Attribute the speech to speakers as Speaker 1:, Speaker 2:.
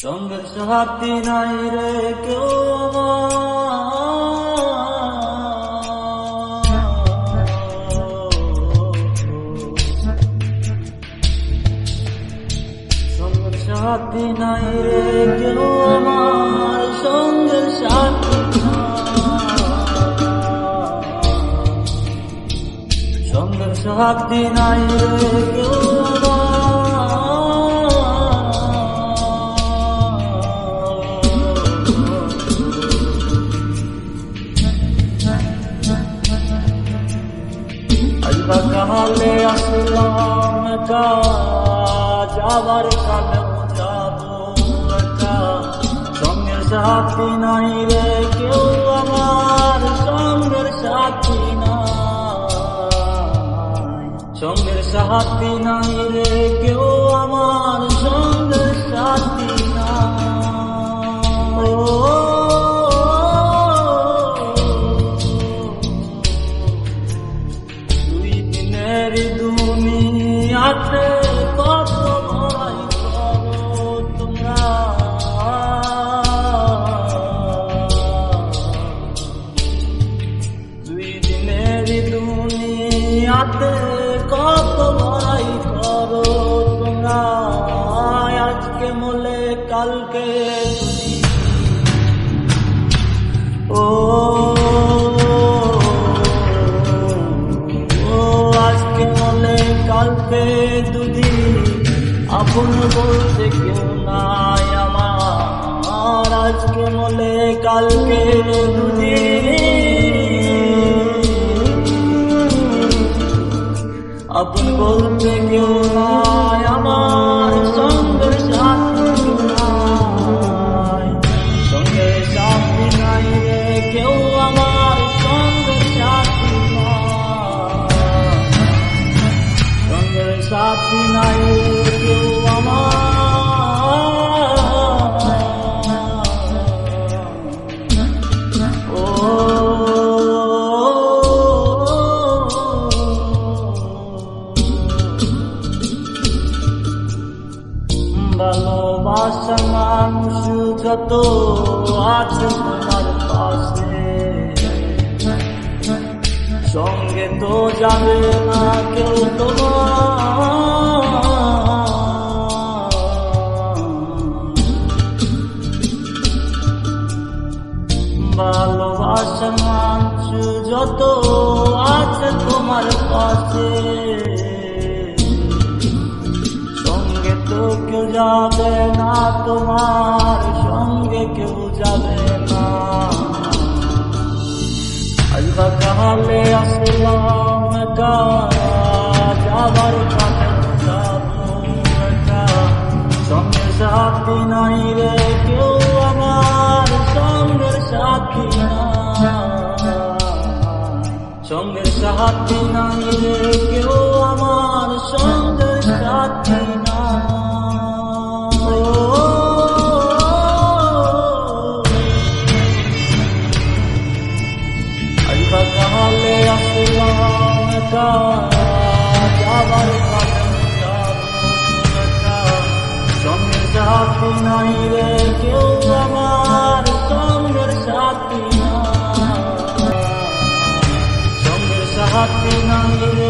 Speaker 1: সঙ্গের সাথী নাই রে কেউ সঙ্গের সাথী নাই রে কেউ আমার সঙ্গের সাথী সঙ্গের সাথী নাই রে কেউ কালে আসলাম একা যাবার কালেও যাব একা সঙ্গের সাথী নাই রে কেউ আমার সঙ্গের সাথী নাই সঙ্গের সাথী নাই রে কেউ আমার সঙ্গের সাথী নাই দুনিয়াতে কত ভয় করো তোমরা দুই দিনের দুনিয়াতে কত ভয় করো তোমরা আজকে মলে কালকে ও কালকে দুদিন আপন বলতে কেউ নাই আমার আজকে মলে কালকে দুদিন আপন বলতে কেউ নাই আমার সঙ্গের সাথী নাই সঙ্গের সাথী নাই রে কেউ আমার সঙ্গের সাথী সাথী নাই কেউ আমার ও ভালোবাসা মানুষ যত আছে তোমার পাশে সঙ্গে তো যাবে না কেউ তোমার ভালোবাসা মানুষ যত আছে তোমার পাশে সঙ্গে তো কেউ যাবে না তোমার সঙ্গে কেউ যাবে না আজবা কালে আসলাম একা যাবার কালে যাব একা সঙ্গের সাথী নাই রে কেউ আমার সঙ্গের সাথী নাই সঙ্গের সাথী নাই রে কেউ আমার সঙ্গের সাথী নাই কালে আসলাম একা যাবার কালে যাব একা সঙ্গের সাথী নাই রে কেউ আমার সঙ্গের সাথী নাই সঙ্গের সাথী নাই রে